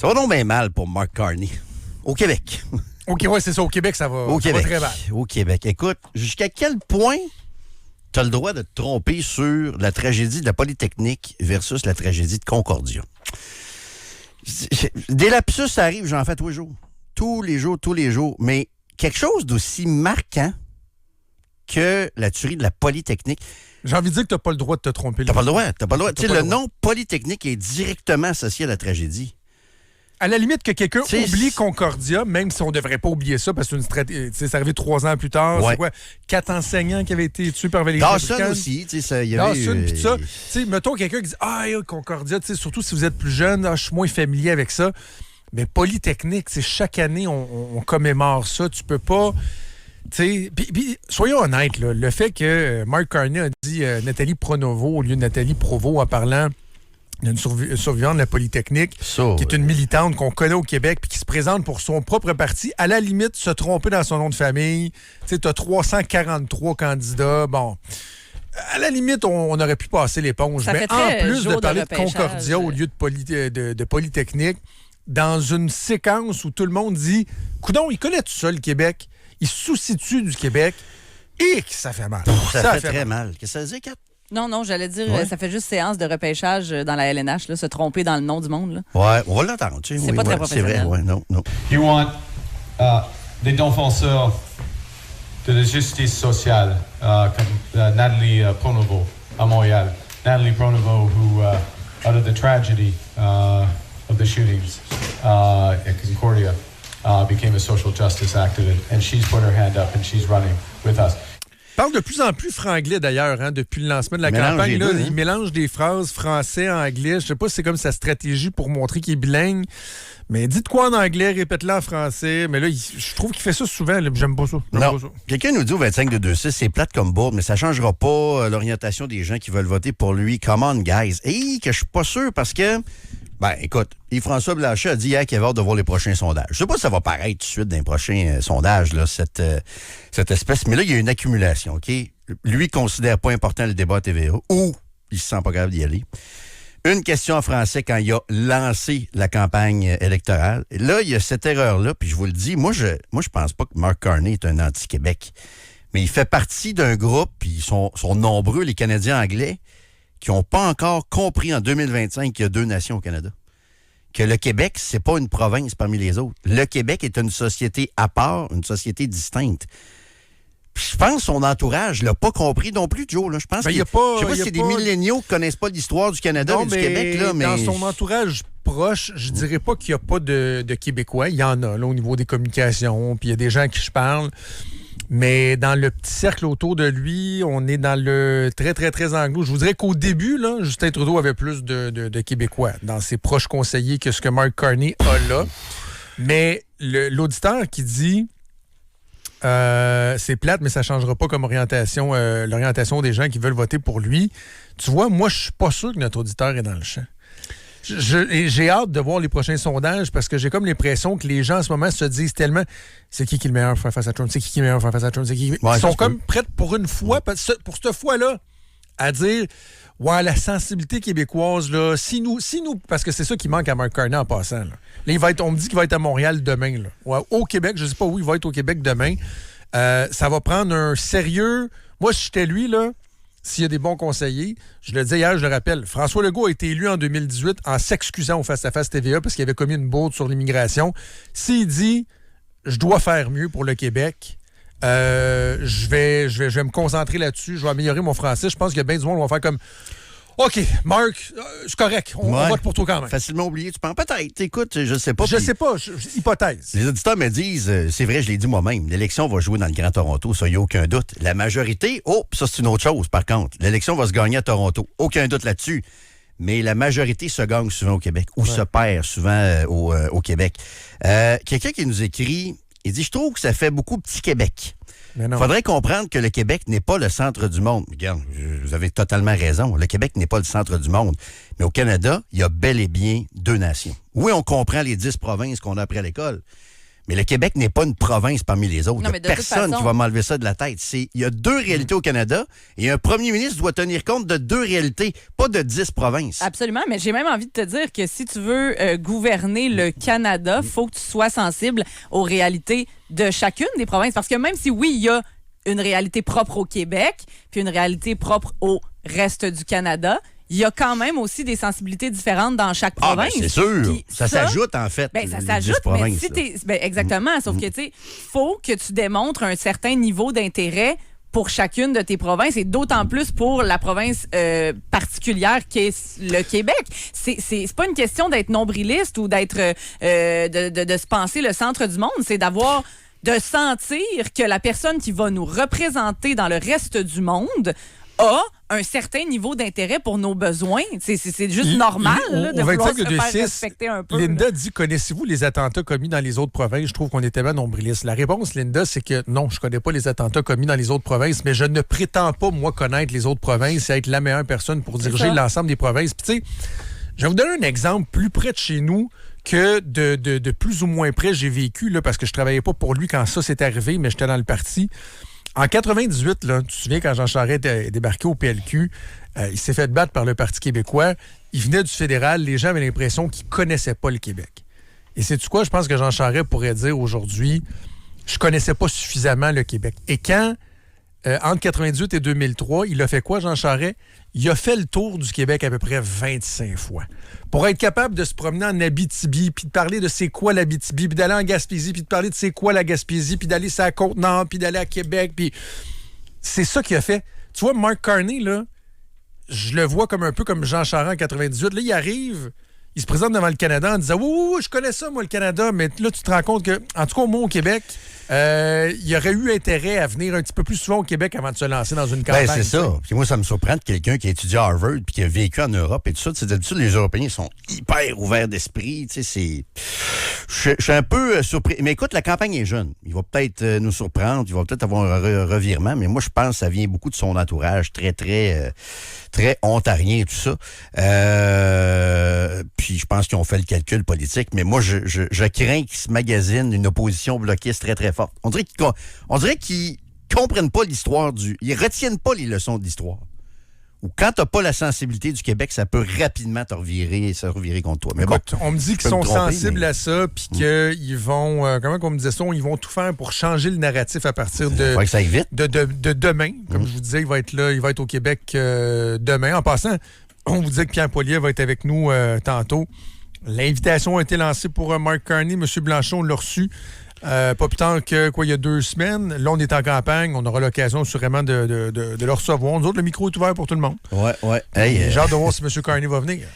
Ça va donc bien mal pour Mark Carney. Au Québec. OK, ouais, c'est ça. Au Québec, ça va très mal. Au Québec. Écoute, jusqu'à quel point tu as le droit de te tromper sur la tragédie de la Polytechnique versus la tragédie de Concordia? Des lapsus, ça arrive, j'en fais tous les jours. Tous les jours. Mais quelque chose d'aussi marquant que la tuerie de la Polytechnique. J'ai envie de dire que tu n'as pas le droit de te tromper. T'as pas le droit. Tu sais, le nom Polytechnique est directement associé à la tragédie. À la limite que quelqu'un oublie Concordia, même si on ne devrait pas oublier ça, parce que c'est arrivé 3 ans plus tard. Ouais. C'est quoi? 4 enseignants qui avaient été tués par Valérie Dawson Pécresse. aussi. Il y avait Dawson, puis tout ça. Mettons quelqu'un qui dit « Ah, Concordia, surtout si vous êtes plus jeune, je suis moins familier avec ça. » Mais Polytechnique, chaque année, on commémore ça. Tu peux pas... Puis, soyons honnêtes, là, le fait que Mark Carney a dit Nathalie Pronovo au lieu de Nathalie Provost en parlant d'une survivante de la Polytechnique, qui est une militante qu'on connaît au Québec puis qui se présente pour son propre parti, à la limite, se tromper dans son nom de famille. Tu as 343 candidats. Bon, à la limite, on aurait pu passer l'éponge. Mais en plus de parler de Concordia au lieu de Polytechnique, dans une séquence où tout le monde dit « Coudon, il connaît tout ça, le Québec. Il se soucie-tu du Québec? » Et que ça fait mal. Ça fait très mal. Qu'est-ce que ça veut dire, Kat? Non, j'allais dire, ça fait juste séance de repêchage dans la LNH, là, se tromper dans le nom du monde. Là. Ouais, on va l'entendre. C'est pas très professionnel. C'est vrai, non. You want des défenseurs de la justice sociale, comme Nathalie Pronovo à Montréal. Nathalie Pronovo, who, out of the tragedy of the shootings at Concordia, became a social justice activist, and she's put her hand up and she's running with us. Il parle de plus en plus franglais, d'ailleurs, depuis le lancement de la campagne. Là, il mélange des phrases français, anglais. Je sais pas si c'est comme sa stratégie pour montrer qu'il est bilingue. Mais dites quoi en anglais, répète-le en français. Mais là, je trouve qu'il fait ça souvent. Là, j'aime pas ça. Quelqu'un nous dit au 25-2-6, c'est plate comme bourde, mais ça changera pas l'orientation des gens qui veulent voter pour lui. Come on, guys. Et que je suis pas sûr parce que... Ben, écoute, Yves-François Blanchet a dit hier qu'il avait hâte de voir les prochains sondages. Je sais pas si ça va paraître tout de suite dans les prochains sondages, là, cette espèce. Mais là, il y a une accumulation, OK? Lui, il considère pas important le débat à TVA ou il se sent pas capable d'y aller. Une question en français quand il a lancé la campagne électorale. Et là, il y a cette erreur-là, puis je vous le dis, moi, je pense pas que Mark Carney est un anti-Québec. Mais il fait partie d'un groupe, puis ils sont nombreux, les Canadiens anglais, qui n'ont pas encore compris en 2025 qu'il y a 2 nations au Canada. Que le Québec, c'est pas une province parmi les autres. Le Québec est une société à part, une société distincte. Puis je pense que son entourage l'a pas compris non plus, Joe. Là. Je pense je sais pas si c'est des milléniaux qui connaissent pas l'histoire du Canada et du Québec. Là, mais... Dans son entourage proche, je dirais pas qu'il n'y a pas de Québécois. Il y en a là, au niveau des communications, puis il y a des gens à qui je parle. Mais dans le petit cercle autour de lui, on est dans le très, très, très anglo. Je vous dirais qu'au début, là, Justin Trudeau avait plus de Québécois dans ses proches conseillers que ce que Mark Carney a là. Mais l'auditeur qui dit c'est plate, mais ça ne changera pas comme orientation l'orientation des gens qui veulent voter pour lui. Tu vois, moi, je suis pas sûr que notre auditeur est dans le champ. J'ai hâte de voir les prochains sondages parce que j'ai comme l'impression que les gens en ce moment se disent tellement c'est qui est le meilleur pour faire face à Trump, c'est qui est le meilleur pour faire face à Trump, c'est qui... Ils sont comme prêts pour une fois, pour cette fois-là, à dire ouais, la sensibilité québécoise, là, si nous, parce que c'est ça qui manque à Mark Carney en passant. Là, on me dit qu'il va être à Montréal demain. Là. Ouais, au Québec, je ne sais pas où il va être au Québec demain. Ça va prendre un sérieux. Moi, si j'étais lui, là, s'il y a des bons conseillers, je le disais hier, je le rappelle, François Legault a été élu en 2018 en s'excusant au face-à-face TVA parce qu'il avait commis une bourde sur l'immigration. S'il dit « je dois faire mieux pour le Québec », je vais me concentrer là-dessus, je vais améliorer mon français. Je pense qu'il y a bien du monde qui va faire comme « OK, Marc, c'est correct, on vote pour toi quand même. » Facilement oublié, tu penses peut-être. Écoute, je sais pas. Je sais pas, hypothèse. Les auditeurs me disent, c'est vrai, je l'ai dit moi-même, l'élection va jouer dans le Grand Toronto, ça, il n'y a aucun doute. La majorité, ça c'est une autre chose par contre. L'élection va se gagner à Toronto, aucun doute là-dessus. Mais la majorité se gagne souvent au Québec ou se perd souvent au Québec. Quelqu'un qui nous écrit, il dit « Je trouve que ça fait beaucoup petit Québec. » Il faudrait comprendre que le Québec n'est pas le centre du monde. Regarde, vous avez totalement raison. Le Québec n'est pas le centre du monde. Mais au Canada, il y a bel et bien 2 nations. Oui, on comprend les 10 provinces qu'on a après l'école. Mais le Québec n'est pas une province parmi les autres. Non, Il mais n'y a de toute personne façon- qui va m'enlever ça de la tête. Il y a 2 réalités au Canada et un premier ministre doit tenir compte de 2 réalités, pas de 10 provinces. Absolument, mais j'ai même envie de te dire que si tu veux gouverner le Canada, il faut que tu sois sensible aux réalités de chacune des provinces. Parce que même si, oui, il y a une réalité propre au Québec, puis une réalité propre au reste du Canada, il y a quand même aussi des sensibilités différentes dans chaque Ah, ben, province. c'est sûr. Puis Ça s'ajoute, en fait. Ben, ça les 10 s'ajoute, mais provinces, si là. t'es. Ben, exactement. Sauf que, tu sais, faut que tu démontres un certain niveau d'intérêt pour chacune de tes provinces et d'autant plus pour la province particulière qu'est le Québec. C'est pas une question d'être nombriliste ou d'être de se penser le centre du monde, c'est de sentir que la personne qui va nous représenter dans le reste du monde a un certain niveau d'intérêt pour nos besoins. C'est juste normal là, de Au vouloir 25 se de faire 6, respecter un peu. Linda là. dit, connaissez-vous les attentats commis dans les autres provinces? Je trouve qu'on était bien nombrilistes. La réponse, Linda, c'est que non, je connais pas les attentats commis dans les autres provinces, mais je ne prétends pas, moi, connaître les autres provinces et être la meilleure personne pour diriger ça. l'ensemble des provinces. Puis, tu sais, je vais vous donner un exemple plus près de chez nous que de plus ou moins près j'ai vécu, là, parce que je travaillais pas pour lui quand ça s'est arrivé, mais j'étais dans le parti. En 98, là, tu te souviens, quand Jean Charest est débarqué au PLQ, il s'est fait battre par le Parti québécois. Il venait du fédéral. Les gens avaient l'impression qu'il ne connaissait pas le Québec. Et sais-tu quoi? Je pense que Jean Charest pourrait dire aujourd'hui, je connaissais pas suffisamment le Québec. Et quand, entre 98 et 2003, il a fait quoi, Jean Charest? Il a fait le tour du Québec à peu près 25 fois. Pour être capable de se promener en Abitibi, puis de parler de c'est quoi l'Abitibi, puis d'aller en Gaspésie, puis de parler de c'est quoi la Gaspésie, puis d'aller sur la Côte-Nord, puis d'aller à Québec, puis c'est ça qu'il a fait. Tu vois, Mark Carney, là, je le vois comme un peu comme Jean Charest en 98. Là, il arrive, il se présente devant le Canada en disant « Oui, je connais ça, moi, le Canada. » Mais là, tu te rends compte que, en tout cas, moi, au Québec, il aurait eu intérêt à venir un petit peu plus souvent au Québec avant de se lancer dans une campagne. Ben, c'est ça. Puis moi, ça me surprend de quelqu'un qui a étudié à Harvard puis qui a vécu en Europe et tout ça. Tu sais, d'habitude, les Européens sont hyper ouverts d'esprit. Tu sais, c'est... Je suis un peu surpris. Mais écoute, la campagne est jeune. Il va peut-être nous surprendre. Il va peut-être avoir un revirement. Mais moi, je pense que ça vient beaucoup de son entourage très, très, très ontarien et tout ça. Puis je pense qu'ils ont fait le calcul politique. Mais moi, je crains qu'ils se magasinent une opposition bloquiste très, très forte. On dirait qu'ils comprennent pas l'histoire ils retiennent pas les leçons de l'histoire. Ou quand t'as pas la sensibilité du Québec, ça peut rapidement se revirer contre toi. Mais bon, écoute, on me dit qu'ils sont sensibles à ça, puis qu'ils vont, comment on me disait ça, ils vont tout faire pour changer le narratif à partir de, faut que ça aille vite. de demain. Comme je vous disais, il va être là, il va être au Québec demain. En passant, on vous disait que Pierre Poilievre va être avec nous tantôt. L'invitation a été lancée pour Mark Carney. M. Blanchot l'a reçu. Pas plus tard que, il y a 2 semaines. Là, on est en campagne. On aura l'occasion, sûrement, de le recevoir. Nous autres, le micro est ouvert pour tout le monde. Ouais. Hey, J'ai hâte de voir si M. Carney va venir.